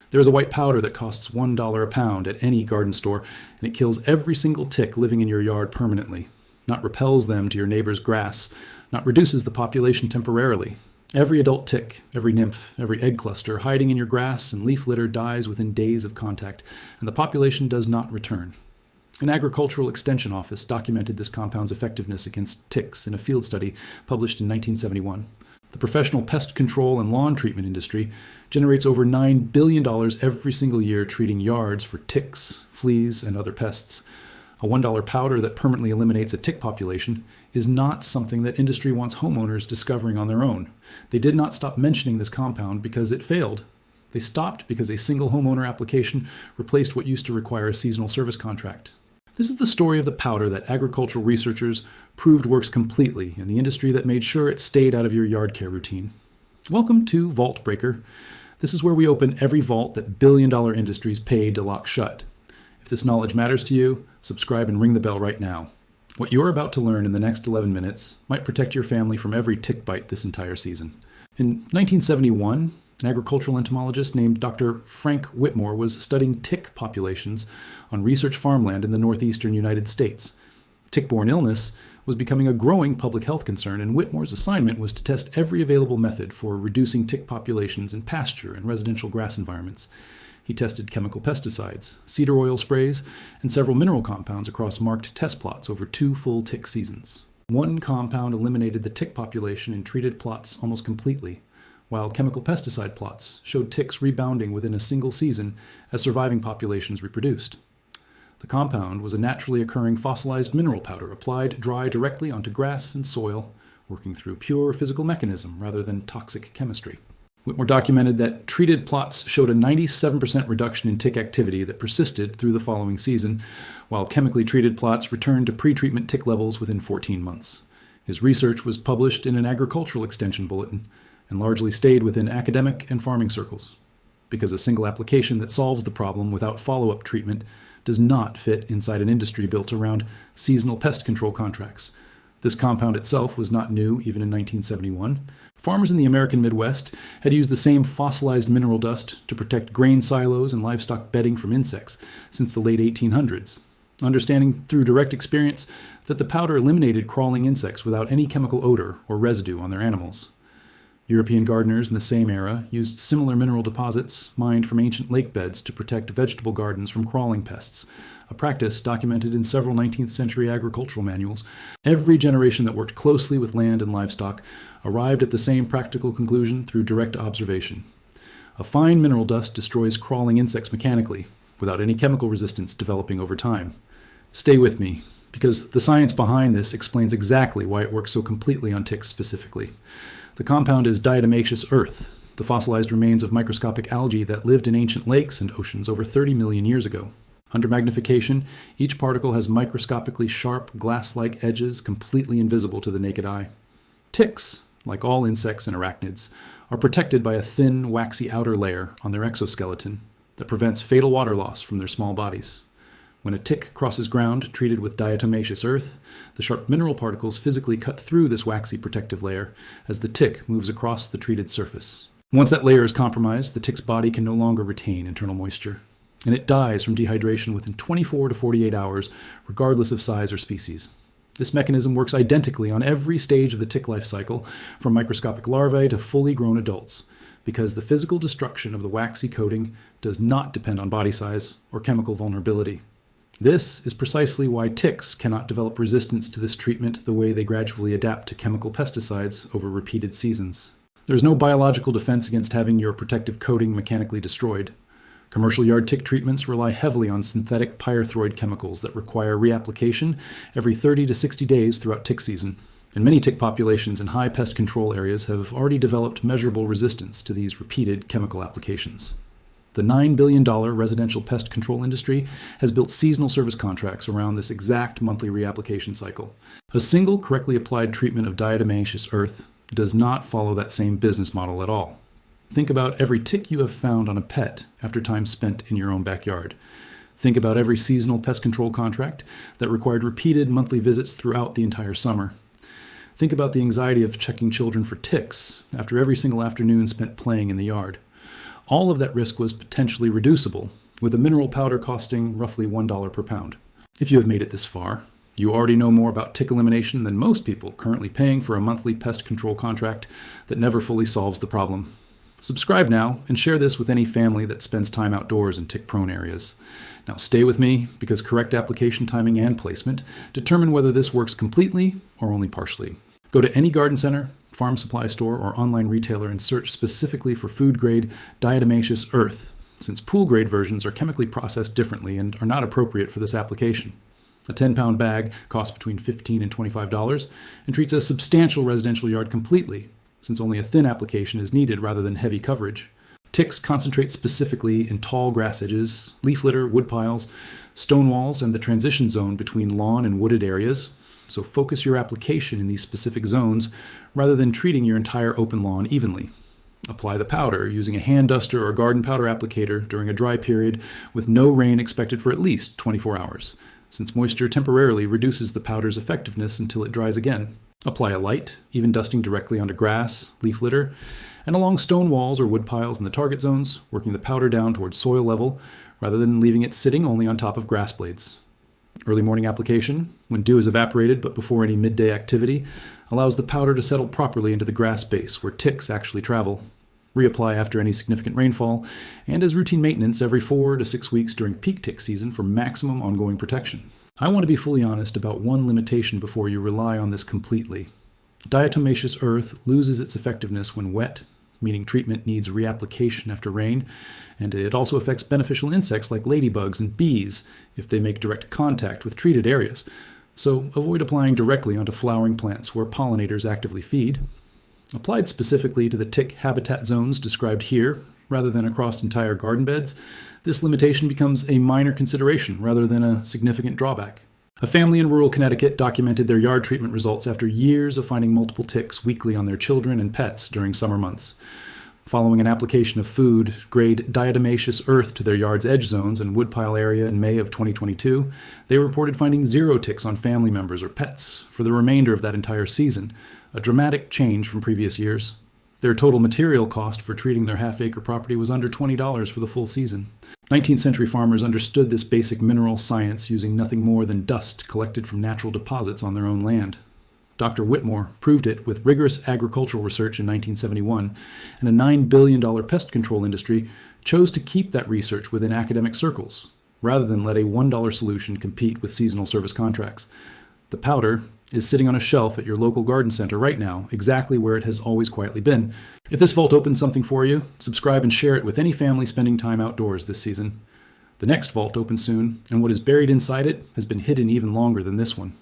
There is a white powder that costs $1 a pound at any garden store, and it kills every single tick living in your yard permanently. Not repels them to your neighbor's grass, not reduces the population temporarily. Every adult tick, every nymph, every egg cluster hiding in your grass and leaf litter dies within days of contact, and the population does not return. An agricultural extension office documented this compound's effectiveness against ticks in a field study published in 1971. The professional pest control and lawn treatment industry generates over $9 billion every single year treating yards for ticks, fleas, and other pests. A $1 powder that permanently eliminates a tick population is not something that industry wants homeowners discovering on their own. They did not stop mentioning this compound because it failed. They stopped because a single homeowner application replaced what used to require a seasonal service contract. This is the story of the powder that agricultural researchers proved works completely in the industry that made sure it stayed out of your yard care routine. Welcome to Vault Breaker. This is where we open every vault that billion-dollar industries paid to lock shut. If this knowledge matters to you, subscribe and ring the bell right now. What you're about to learn in the next 11 minutes might protect your family from every tick bite this entire season. In 1971, an agricultural entomologist named Dr. Frank Whitmore was studying tick populations on research farmland in the northeastern United States. Tick-borne illness was becoming a growing public health concern, and Whitmore's assignment was to test every available method for reducing tick populations in pasture and residential grass environments. He tested chemical pesticides, cedar oil sprays, and several mineral compounds across marked test plots over 2 full tick seasons. One compound eliminated the tick population in treated plots almost completely, while chemical pesticide plots showed ticks rebounding within a single season as surviving populations reproduced. The compound was a naturally occurring fossilized mineral powder applied dry directly onto grass and soil, working through pure physical mechanism rather than toxic chemistry. Whitmore documented that treated plots showed a 97% reduction in tick activity that persisted through the following season, while chemically treated plots returned to pre-treatment tick levels within 14 months. His research was published in an agricultural extension bulletin and largely stayed within academic and farming circles, because a single application that solves the problem without follow-up treatment does not fit inside an industry built around seasonal pest control contracts. This compound itself was not new even in 1971. Farmers in the American Midwest had used the same fossilized mineral dust to protect grain silos and livestock bedding from insects since the late 1800s, understanding through direct experience that the powder eliminated crawling insects without any chemical odor or residue on their animals. European gardeners in the same era used similar mineral deposits mined from ancient lake beds to protect vegetable gardens from crawling pests, a practice documented in several 19th century agricultural manuals. Every generation that worked closely with land and livestock arrived at the same practical conclusion through direct observation. A fine mineral dust destroys crawling insects mechanically, without any chemical resistance developing over time. Stay with me, because the science behind this explains exactly why it works so completely on ticks specifically. The compound is diatomaceous earth, the fossilized remains of microscopic algae that lived in ancient lakes and oceans over 30 million years ago. Under magnification, each particle has microscopically sharp, glass-like edges completely invisible to the naked eye. Ticks, like all insects and arachnids, are protected by a thin, waxy outer layer on their exoskeleton that prevents fatal water loss from their small bodies. When a tick crosses ground treated with diatomaceous earth, the sharp mineral particles physically cut through this waxy protective layer as the tick moves across the treated surface. Once that layer is compromised, the tick's body can no longer retain internal moisture, and it dies from dehydration within 24 to 48 hours, regardless of size or species. This mechanism works identically on every stage of the tick life cycle, from microscopic larvae to fully grown adults, because the physical destruction of the waxy coating does not depend on body size or chemical vulnerability. This is precisely why ticks cannot develop resistance to this treatment the way they gradually adapt to chemical pesticides over repeated seasons. There is no biological defense against having your protective coating mechanically destroyed. Commercial yard tick treatments rely heavily on synthetic pyrethroid chemicals that require reapplication every 30 to 60 days throughout tick season. And many tick populations in high pest control areas have already developed measurable resistance to these repeated chemical applications. The $9 billion residential pest control industry has built seasonal service contracts around this exact monthly reapplication cycle. A single correctly applied treatment of diatomaceous earth does not follow that same business model at all. Think about every tick you have found on a pet after time spent in your own backyard. Think about every seasonal pest control contract that required repeated monthly visits throughout the entire summer. Think about the anxiety of checking children for ticks after every single afternoon spent playing in the yard. All of that risk was potentially reducible, with a mineral powder costing roughly $1 per pound. If you have made it this far, you already know more about tick elimination than most people currently paying for a monthly pest control contract that never fully solves the problem. Subscribe now and share this with any family that spends time outdoors in tick-prone areas. Now stay with me, because correct application timing and placement determine whether this works completely or only partially. Go to any garden center, farm supply store, or online retailer and search specifically for food-grade diatomaceous earth, since pool-grade versions are chemically processed differently and are not appropriate for this application. A 10-pound bag costs between $15 and $25 and treats a substantial residential yard completely, since only a thin application is needed rather than heavy coverage. Ticks concentrate specifically in tall grass edges, leaf litter, wood piles, stone walls, and the transition zone between lawn and wooded areas, so focus your application in these specific zones rather than treating your entire open lawn evenly. Apply the powder using a hand duster or garden powder applicator during a dry period with no rain expected for at least 24 hours. Since moisture temporarily reduces the powder's effectiveness until it dries again. Apply a light, even dusting directly onto grass, leaf litter, and along stone walls or wood piles in the target zones, working the powder down towards soil level rather than leaving it sitting only on top of grass blades. Early morning application, when dew is evaporated but before any midday activity, allows the powder to settle properly into the grass base where ticks actually travel. Reapply after any significant rainfall, and as routine maintenance every 4 to 6 weeks during peak tick season for maximum ongoing protection. I want to be fully honest about one limitation before you rely on this completely. Diatomaceous earth loses its effectiveness when wet, meaning treatment needs reapplication after rain, and it also affects beneficial insects like ladybugs and bees if they make direct contact with treated areas. So avoid applying directly onto flowering plants where pollinators actively feed. Applied specifically to the tick habitat zones described here, rather than across entire garden beds, this limitation becomes a minor consideration rather than a significant drawback. A family in rural Connecticut documented their yard treatment results after years of finding multiple ticks weekly on their children and pets during summer months. Following an application of food-grade diatomaceous earth to their yard's edge zones and woodpile area in May of 2022, they reported finding 0 ticks on family members or pets for the remainder of that entire season, a dramatic change from previous years. Their total material cost for treating their half-acre property was under $20 for the full season. 19th century farmers understood this basic mineral science using nothing more than dust collected from natural deposits on their own land. Dr. Whitmore proved it with rigorous agricultural research in 1971, and a $9 billion pest control industry chose to keep that research within academic circles, rather than let a $1 solution compete with seasonal service contracts. The powder is sitting on a shelf at your local garden center right now, exactly where it has always quietly been. If this vault opens something for you, subscribe and share it with any family spending time outdoors this season. The next vault opens soon, and what is buried inside it has been hidden even longer than this one.